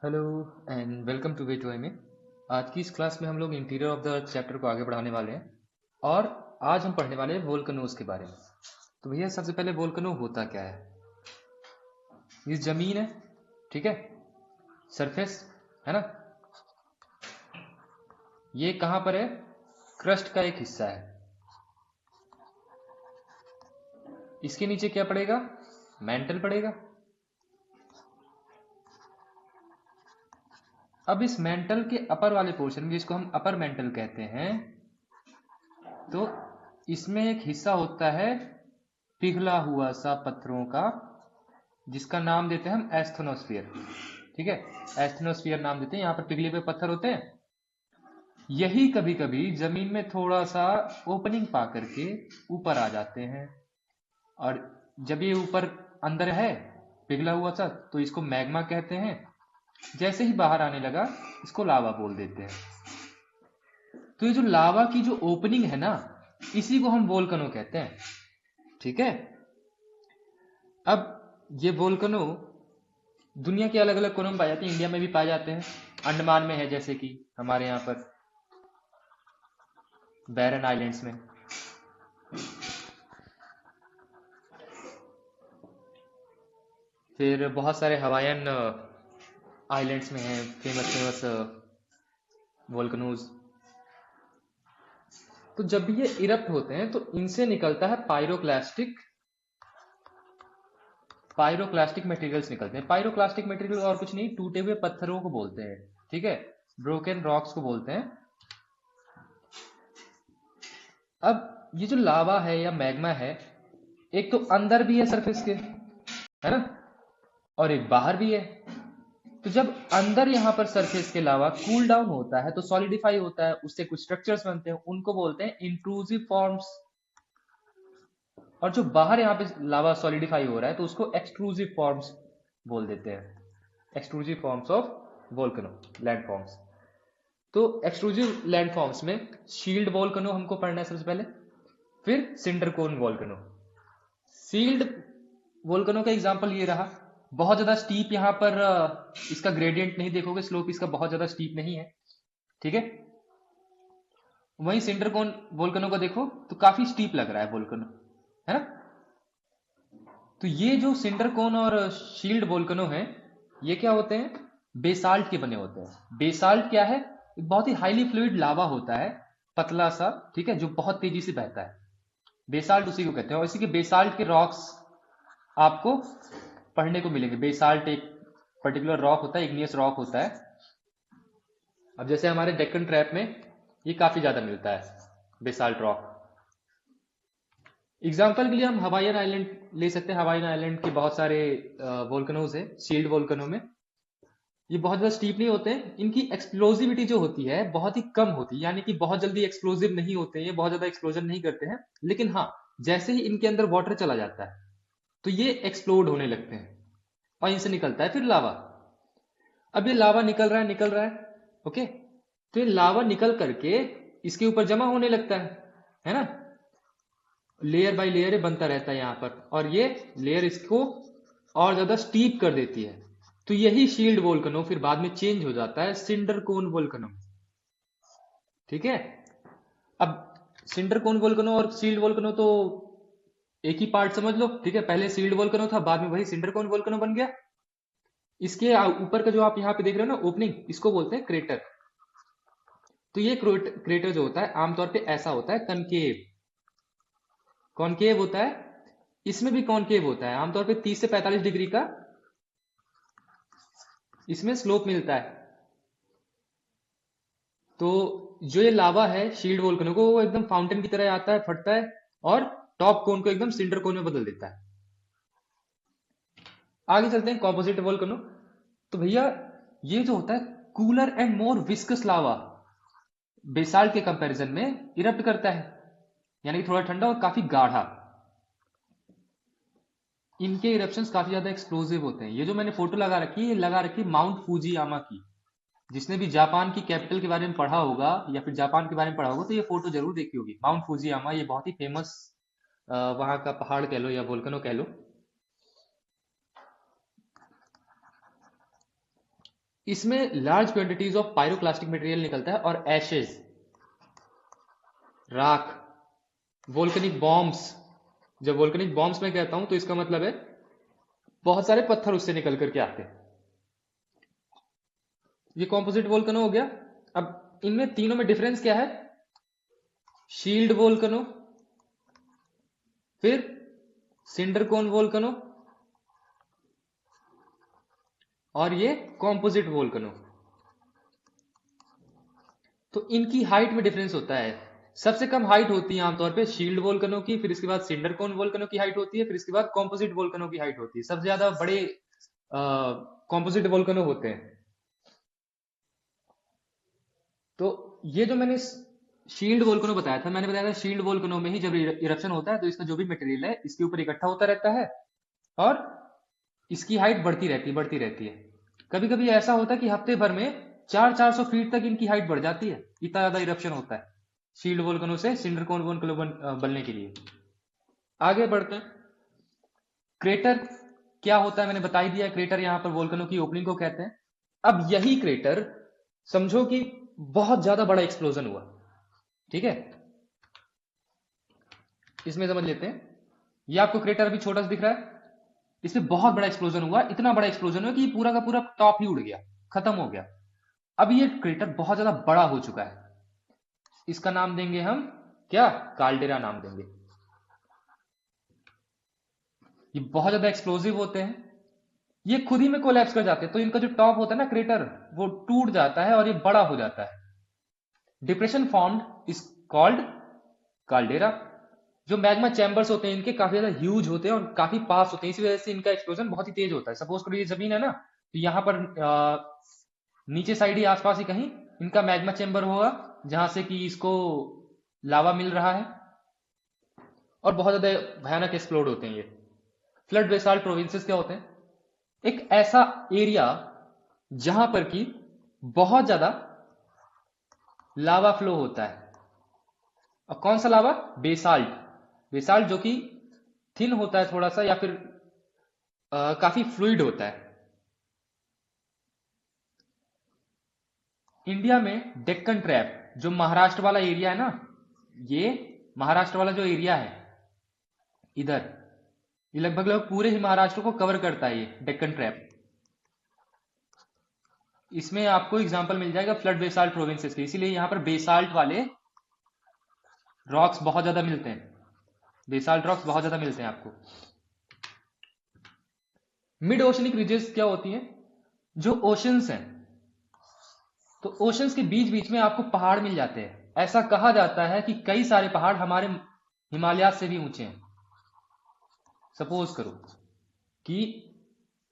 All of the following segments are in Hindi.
Hello and welcome to way to M. आज की इस क्लास में हम लोग interior of the earth chapter को आगे बढ़ाने वाले हैं और आज हम पढ़ने वाले हैं वोल्केनोज के बारे में। तो भैया सबसे पहले वोल्केनो होता क्या है? ये जमीन है, ठीक है, सरफेस है ना। ये कहाँ पर है? क्रस्ट का एक हिस्सा है। इसके नीचे क्या पड़ेगा? मेंटल पड़ेगा। अब इस मेंटल के अपर वाले पोर्शन में, जिसको हम अपर मेंटल कहते हैं, तो इसमें एक हिस्सा होता है पिघला हुआ सा पत्थरों का, जिसका नाम देते हैं हम एस्थनोस्फियर। ठीक है, एस्थनोस्फियर नाम देते हैं। यहाँ पर पिघले हुए पत्थर होते हैं। यही कभी कभी जमीन में थोड़ा सा ओपनिंग पा करके ऊपर आ जाते हैं, और जब ये ऊपर अंदर है पिघला हुआ सा, तो इसको मैग्मा कहते हैं। जैसे ही बाहर आने लगा, इसको लावा बोल देते हैं। तो ये जो लावा की जो ओपनिंग है ना, इसी को हम वोल्केनो कहते हैं। ठीक है। अब ये वोल्केनो दुनिया के अलग अलग कोनों में पाए जाते हैं। इंडिया में भी पाए जाते हैं। अंडमान में है, जैसे कि हमारे यहाँ पर बैरन आइलैंड्स में। फिर बहुत सारे हवाईयन आइलैंड्स में हैं, फेमस फेमस वोल्केनोज। तो जब भी ये इरप्ट होते हैं तो इनसे निकलता है पायरोक्लास्टिक मटेरियल्स निकलते हैं। पायरोक्लास्टिक मटेरियल और कुछ नहीं, टूटे हुए पत्थरों को बोलते हैं। ठीक है, ब्रोकन रॉक्स को बोलते हैं। अब ये जो लावा है या मैग्मा है, एक तो अंदर भी है सरफेस के, है ना, और एक बाहर भी है। तो जब अंदर यहाँ पर सरफेस के लावा कूल डाउन होता है तो सॉलिडिफाई होता है, उससे कुछ स्ट्रक्चर्स बनते हैं, उनको बोलते हैं इंट्रूसिव फॉर्म्स। और जो बाहर यहाँ पे लावा सॉलिडिफाई हो रहा है तो उसको एक्सट्रूसिव फॉर्म्स बोल देते हैं। Extrusive forms of volcano, land forms. तो एक्सट्रूसिव लैंड फॉर्म्स में शील्ड वोल्केनो हमको पढ़ना है सबसे पहले, फिर cinder cone volcano. Shield volcano का एग्जांपल ये रहा। बहुत ज्यादा स्टीप यहाँ पर इसका ग्रेडियंट नहीं देखोगे, स्लोप इसका बहुत ज्यादा स्टीप नहीं है। ठीक है। वहीं सिंडर कोन वोल्केनो को देखो तो काफी स्टीप लग रहा है वोल्केनो, है ना। तो ये जो सिंडर कोन और शील्ड वोल्केनो है, ये क्या होते हैं? बेसाल्ट के बने होते हैं। बेसाल्ट क्या है? एक बहुत ही हाईली फ्लूइड लावा होता है, पतला सा, ठीक है, जो बहुत तेजी से बहता है। बेसाल्ट उसी को कहते हैं। और इसी के बेसाल्ट के रॉक्स आपको पढ़ने को मिलेंगे। बेसाल्ट एक पर्टिकुलर रॉक होता है, इग्नियस रॉक होता है। अब जैसे हमारे डेक्कन ट्रैप में ये काफी ज्यादा मिलता है, बेसाल्ट रॉक। एग्जाम्पल के लिए हम हवाईयन आइलैंड ले सकते हैं। हवाईयन आइलैंड के बहुत सारे वोल्केनोज है। शील्ड वोल्केनो में ये बहुत ज्यादा स्टीप नहीं होते हैं। इनकी एक्सप्लोजिविटी जो होती है बहुत ही कम होती है, यानी कि बहुत जल्दी एक्सप्लोजिव नहीं होते हैं, ये बहुत ज्यादा एक्सप्लोजन नहीं करते हैं। लेकिन हाँ, जैसे ही इनके अंदर वाटर चला जाता है तो ये एक्सप्लोड होने लगते हैं और इनसे निकलता है फिर लावा। अब ये लावा निकल रहा है, ओके। तो ये लावा निकल करके इसके ऊपर जमा होने लगता है ना। लेयर बाय लेयर बनता रहता है यहाँ पर, और ये लेयर इसको और ज्यादा स्टीप कर देती है। तो यही शील्ड वोल्केनो फिर बाद में चेंज हो जाता है सिंडर कोन वोल्केनो। ठीक है। अब सिंडर कोन वोल्केनो और शील्ड वोल्केनो तो एक ही पार्ट समझ लो। ठीक है, पहले शील्ड वोल्केनो था, बाद में वही सिंडर कोन वोल्केनो बन गया। इसके ऊपर का जो आप यहाँ पे देख रहे हो ना ओपनिंग, इसको बोलते हैं क्रेटर। तो ये क्रेटर जो होता है आमतौर पे ऐसा होता है कनकेव। कॉनकेव होता है, इसमें भी कॉनकेव होता है। आमतौर पे 30 से 45 डिग्री का इसमें स्लोप मिलता है। तो जो ये लावा है शील्ड वोल्केनो को, वो एकदम फाउंटेन की तरह आता है, फटता है, और टॉप कोन को एकदम सिंडर कोन में बदल देता है। आगे चलते हैं कॉम्पोजिट वोल्केनो। तो भैया ये जो होता है cooler and more viscous lava, basalt के कंपैरिजन में इरप्ट करता है, यानी कि थोड़ा ठंडा और काफी गाढ़ा। इनके इरप्शंस काफी ज्यादा एक्सप्लोसिव होते हैं। ये जो मैंने फोटो लगा रखी है, ये लगा रखी है माउंट फूजियामा की। जिसने भी जापान की कैपिटल के बारे में पढ़ा होगा या फिर जापान के बारे में पढ़ा होगा तो ये फोटो जरूर देखी होगी। माउंट फूजियामा ये बहुत ही फेमस वहां का पहाड़ कह लो या वोल्केनो कह लो। इसमें large quantities of pyroclastic material निकलता है और एशेज, राख, वोल्केनिक बॉम्ब्स। जब वोल्केनिक बॉम्ब्स मैं कहता हूं तो इसका मतलब है बहुत सारे पत्थर उससे निकल करके आते हैं। ये कॉम्पोजिट वोल्केनो हो गया। अब इनमें तीनों में डिफरेंस क्या है? शील्ड वोल्केनो, फिर सिंडर कोन वोल्केनो, और ये कॉम्पोजिट वोल्केनो। तो इनकी हाइट में डिफरेंस होता है। सबसे कम हाइट होती है आमतौर पे शील्ड वोल्केनो की, फिर इसके बाद सिंडर कोन वोल्केनो की हाइट होती है, फिर इसके बाद कॉम्पोजिट वोल्केनो की हाइट होती है। सबसे ज्यादा बड़े कॉम्पोजिट वोल्केनो होते हैं। तो ये जो मैंने शील्ड वोल्केनो बताया था, मैंने बताया था शील्ड वोल्केनो में ही जब इरप्शन होता है तो इसका जो भी मटेरियल है इसके ऊपर इकट्ठा होता रहता है और इसकी हाइट बढ़ती रहती है। कभी कभी ऐसा होता है कि हफ्ते भर में 400 फीट तक इनकी हाइट बढ़ जाती है, इतना ज्यादा इरप्शन होता है शील्ड वोल्केनो से सिंडर कोन वोल्केनो बनने के लिए। आगे बढ़ते हैं। क्रेटर क्या होता है मैंने बता ही दिया। क्रेटर यहां पर वोल्केनो की ओपनिंग को कहते हैं। अब यही क्रेटर समझो कि बहुत ज्यादा बड़ा एक्सप्लोजन हुआ, ठीक है? इसमें समझ लेते हैं। ये आपको क्रेटर अभी छोटा सा दिख रहा है, इसमें बहुत बड़ा एक्सप्लोजन हुआ, इतना बड़ा एक्सप्लोजन हुआ कि पूरा का पूरा टॉप ही उड़ गया, खत्म हो गया। अब ये क्रेटर बहुत ज्यादा बड़ा हो चुका है, इसका नाम देंगे हम क्या? काल्डेरा नाम देंगे। ये बहुत ज्यादा एक्सप्लोसिव होते हैं, ये खुद ही में कोलैप्स कर जाते हैं, तो इनका जो टॉप होता है ना क्रेटर, वो टूट जाता है और ये बड़ा हो जाता है। Depression formed is called caldera. जो मैग्मा चैम्बर्स होते हैं इनके काफी ज्यादा ह्यूज होते हैं और काफी पास होते हैं, इसी वजह से इनका एक्सप्लोजन बहुत ही तेज होता है। सपोज करो ये जमीन है ना, तो यहाँ पर नीचे साइड ही आसपास ही कहीं इनका मैग्मा चैम्बर होगा जहां से कि इसको लावा मिल रहा है और बहुत ज्यादा भयानक एक्सप्लोड होते हैं ये। फ्लड बेसाल्ट प्रोविंसेस क्या होते हैं? एक ऐसा एरिया जहां पर कि बहुत ज्यादा लावा फ्लो होता है। और कौन सा लावा? बेसाल्ट। बेसाल्ट जो कि थिन होता है थोड़ा सा, या फिर काफी फ्लूइड होता है। इंडिया में डेक्कन ट्रैप, जो महाराष्ट्र वाला एरिया है ना, ये महाराष्ट्र वाला जो एरिया है इधर, ये लगभग लगभग पूरे ही महाराष्ट्र को कवर करता है ये डेक्कन ट्रैप। इसमें आपको एग्जांपल मिल जाएगा फ्लड बेसाल्ट प्रोविंसेस के, इसीलिए यहां पर बेसाल्ट वाले रॉक्स बहुत ज्यादा मिलते हैं, बेसाल्ट रॉक्स बहुत ज्यादा मिलते हैं आपको। मिड ओशनिक रिजेस क्या होती हैं? जो ओशंस हैं, तो ओशंस के बीच बीच में आपको पहाड़ मिल जाते हैं। ऐसा कहा जाता है कि कई सारे पहाड़ हमारे हिमालय से भी ऊंचे हैं। सपोज करो कि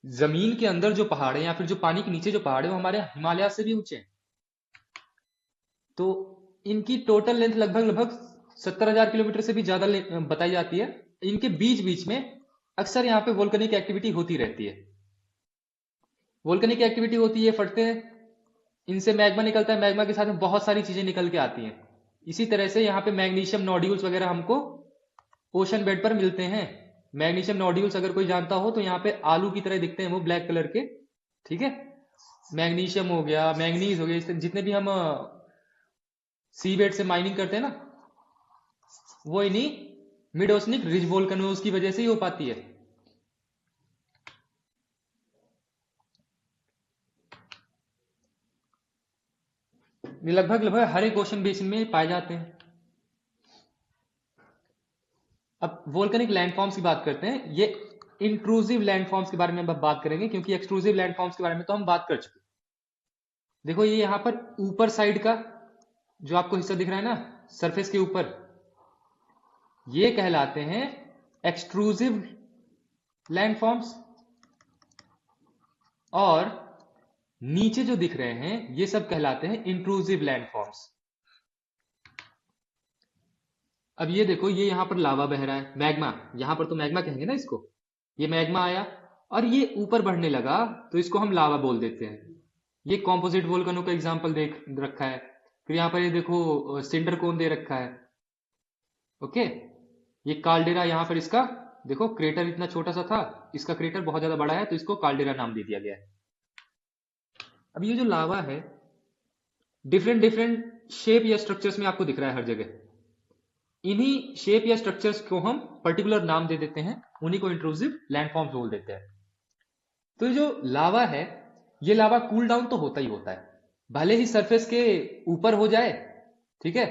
जमीन के अंदर जो पहाड़ है या फिर जो पानी के नीचे जो पहाड़ है वो हमारे हिमालय से भी ऊंचे हैं। तो इनकी टोटल लेंथ लगभग लगभग 70,000 किलोमीटर से भी ज्यादा बताई जाती है। इनके बीच बीच में अक्सर यहाँ पे वोल्केनिक एक्टिविटी होती रहती है। वोल्केनिक एक्टिविटी होती है, फटते हैं, इनसे मैग्मा निकलता है, मैग्मा के साथ में बहुत सारी चीजें निकल के आती हैं। इसी तरह से यहाँ पे मैग्नीशियम नोड्यूल्स वगैरह हमको ओशन बेड पर मिलते हैं। मैग्नीशियम नोड्यूल्स अगर कोई जानता हो तो यहाँ पे आलू की तरह दिखते हैं वो, ब्लैक कलर के, ठीक है? मैग्नीशियम हो गया, मैंगनीज हो गया, जितने भी हम सी बेड से माइनिंग करते हैं ना, वो इन्हीं मिड ओशनिक रिज वोल्केनोज की वजह से ही हो पाती है। ये लगभग लगभग हर एक ओशन बेसिन में पाए जाते हैं। अब वोल्केनिक लैंडफॉर्म्स की बात करते हैं। ये इंट्रूसिव लैंडफॉर्म्स के बारे में अब बात करेंगे, क्योंकि एक्सट्रूसिव लैंडफॉर्म्स के बारे में तो हम बात कर चुके। देखो ये यहां पर ऊपर साइड का जो आपको हिस्सा दिख रहा है ना सरफेस के ऊपर, ये कहलाते हैं एक्सट्रूसिव लैंडफॉर्म्स, और नीचे जो दिख रहे हैं ये सब कहलाते हैं इंट्रूसिव लैंडफॉर्म्स। अब ये देखो, ये यहां पर लावा बह रहा है, मैग्मा, यहां पर तो मैग्मा कहेंगे ना इसको। ये मैग्मा आया और ये ऊपर बढ़ने लगा तो इसको हम लावा बोल देते हैं। ये कॉम्पोजिट वोल्केनो का एग्जांपल देख रखा है। फिर यहां पर ये देखो सिंडर कोन दे रखा है, ओके। ये काल्डेरा, यहां पर इसका देखो क्रेटर इतना छोटा सा था, इसका क्रेटर बहुत ज्यादा बड़ा है तो इसको काल्डेरा नाम दे दिया गया है। अब ये जो लावा है डिफरेंट डिफरेंट शेप या स्ट्रक्चर्स में आपको दिख रहा है हर जगह। इन्हीं शेप या स्ट्रक्चर्स को हम पर्टिकुलर नाम दे देते हैं, उन्हीं को इंट्रूसिव लैंडफॉर्म्स बोल देते हैं। तो ये जो लावा है, ये लावा कूल डाउन तो होता ही होता है, भले ही सरफेस के ऊपर हो जाए, ठीक है,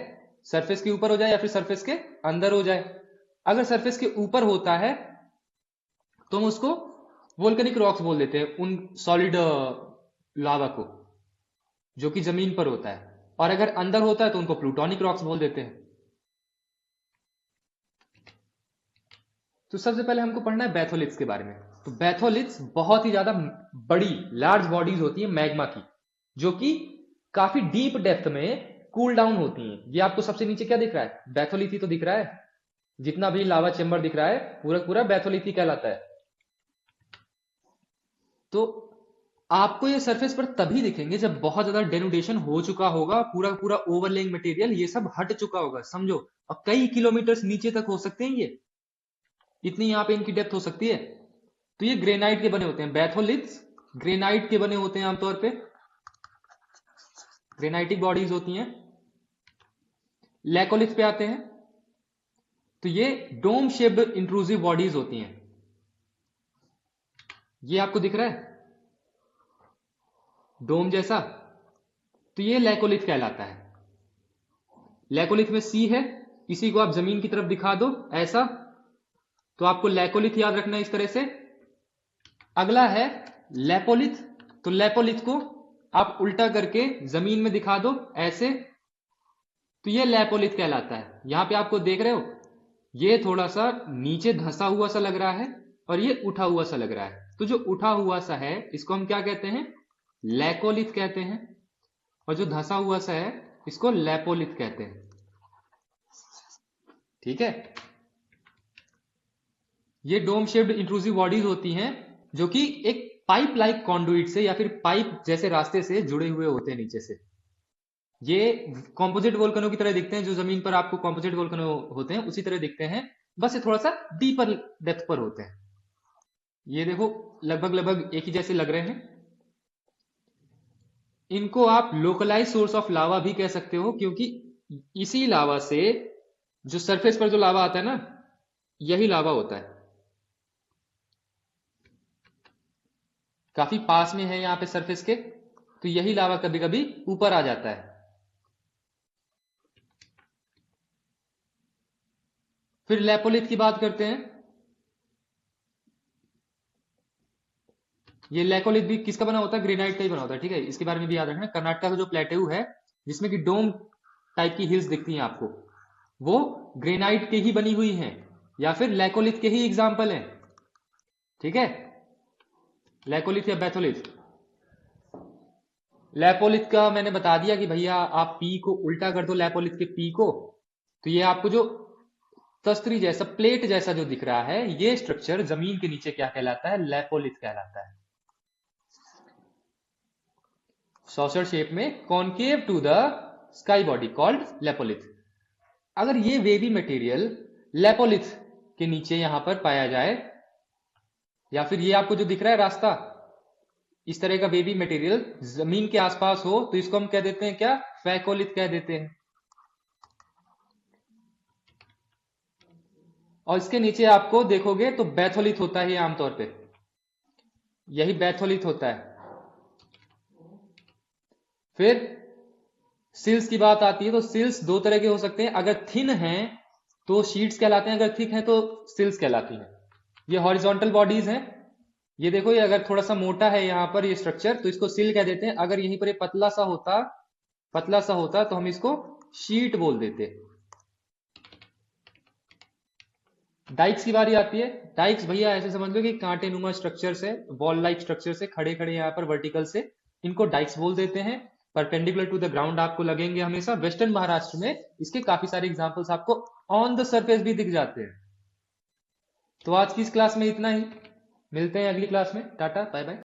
सरफेस के ऊपर हो जाए या फिर सरफेस के अंदर हो जाए। अगर सरफेस के ऊपर होता है तो हम उसको वोल्केनिक रॉक्स बोल देते हैं, उन सॉलिड लावा को जो कि जमीन पर होता है, और अगर अंदर होता है तो उनको प्लूटोनिक रॉक्स बोल देते हैं। तो सबसे पहले हमको पढ़ना है बैथोलिथ्स के बारे में। तो बैथोलिथ्स बहुत ही ज्यादा बड़ी लार्ज बॉडीज होती है मैग्मा की, जो कि काफी डीप डेप्थ में कूल डाउन होती हैं। ये आपको सबसे नीचे क्या दिख रहा है? बैथोलिथ ही तो दिख रहा है। जितना भी लावा चेंबर दिख रहा है पूरा पूरा बैथोलिथ ही कहलाता है। तो आपको ये सरफेस पर तभी दिखेंगे जब बहुत ज्यादा डेनुडेशन हो चुका होगा, पूरा पूरा ओवरलेइंग मटेरियल ये सब हट चुका होगा, समझो। और कई किलोमीटर नीचे तक हो सकते हैं ये, इतनी यहां पे इनकी डेप्थ हो सकती है। तो ये ग्रेनाइट के बने होते हैं, बैथोलिथ्स ग्रेनाइट के बने होते हैं आमतौर पे, ग्रेनाइटिक बॉडीज होती हैं। लैकोलिथ पे आते हैं तो ये डोम शेप्ड इंट्रूसिव बॉडीज होती हैं। ये आपको दिख रहा है डोम जैसा, तो ये लैकोलिथ कहलाता है। लैकोलिथ में सी है, इसी को आप जमीन की तरफ दिखा दो ऐसा, तो आपको लैकोलिथ याद रखना है इस तरह से। अगला है लैपोलिथ, तो लैपोलिथ को आप उल्टा करके जमीन में दिखा दो ऐसे, तो ये लैपोलिथ कहलाता है। यहां पे आपको देख रहे हो ये थोड़ा सा नीचे धंसा हुआ सा लग रहा है और ये उठा हुआ सा लग रहा है। तो जो उठा हुआ सा है इसको हम क्या कहते हैं? लैकोलिथ कहते हैं, और जो धंसा हुआ सा है इसको लैपोलिथ कहते हैं, ठीक है। ये डोम शेप्ड इंट्रूसिव बॉडीज होती हैं जो कि एक पाइप लाइक कॉन्डुइट से या फिर पाइप जैसे रास्ते से जुड़े हुए होते हैं नीचे से। ये कॉम्पोजिट वोल्केनो की तरह दिखते हैं, जो जमीन पर आपको कॉम्पोजिट वोल्केनो होते हैं उसी तरह दिखते हैं, बस ये थोड़ा सा डीपर डेप्थ पर होते हैं। ये देखो लगभग लगभग एक ही जैसे लग रहे हैं। इनको आप लोकलाइज सोर्स ऑफ लावा भी कह सकते हो, क्योंकि इसी लावा से जो सरफेस पर जो लावा आता है ना, यही लावा होता है, काफी पास में है यहां पे सरफेस के, तो यही लावा कभी कभी ऊपर आ जाता है। फिर लैपोलिथ की बात करते हैं। ये लैकोलिथ भी किसका बना होता है? ग्रेनाइट का ही बना होता है, ठीक है, इसके बारे में भी याद रखना। कर्नाटका का जो प्लेटेऊ है जिसमें कि डोम टाइप की हिल्स दिखती हैं आपको, वो ग्रेनाइट के ही बनी हुई हैं या फिर लैकोलिथ के ही एग्जाम्पल हैं, ठीक है। लैकोलिथ या बैथोलिथ। लैपोलिथ का मैंने बता दिया कि भैया आप पी को उल्टा कर दो, लैपोलिथ के पी को, तो ये आपको जो तस्तरी जैसा प्लेट जैसा जो दिख रहा है, ये स्ट्रक्चर जमीन के नीचे क्या कहलाता है? लैपोलिथ कहलाता है। सॉसर शेप में concave to the sky body called lopolith. अगर ये वेवी मटेरियल लैपोलिथ के नीचे यहां पर पाया जाए, या फिर ये आपको जो दिख रहा है रास्ता, इस तरह का वेवी मटेरियल जमीन के आसपास हो, तो इसको हम कह देते हैं क्या? फैकोलिथ कह देते हैं। और इसके नीचे आपको देखोगे तो बैथोलिथ होता है आमतौर पे, यही बैथोलिथ होता है। फिर सिल्स की बात आती है, तो सिल्स दो तरह के हो सकते हैं, अगर थिन हैं तो शीट्स कहलाते हैं, अगर थिक हैं तो सिल्स कहलाती हैं। ये हॉरिजॉन्टल बॉडीज हैं, ये देखो, ये अगर थोड़ा सा मोटा है यहां पर ये स्ट्रक्चर तो इसको सिल कह देते हैं, अगर यहीं पर ये पतला सा होता तो हम इसको शीट बोल देते। डाइक्स की बारी आती है। डाइक्स भैया ऐसे समझ लो कि कांटे नुमा स्ट्रक्चर से, वॉल लाइक स्ट्रक्चर से खड़े खड़े यहाँ पर वर्टिकल से, इनको डाइक्स बोल देते हैं। परपेंडिकुलर टू द ग्राउंड आपको लगेंगे हमेशा। वेस्टर्न महाराष्ट्र में इसके काफी सारे एग्जांपल्स आपको ऑन द सरफेस भी दिख जाते हैं। तो आज की इस क्लास में इतना ही, मिलते हैं अगली क्लास में। Tata bye bye.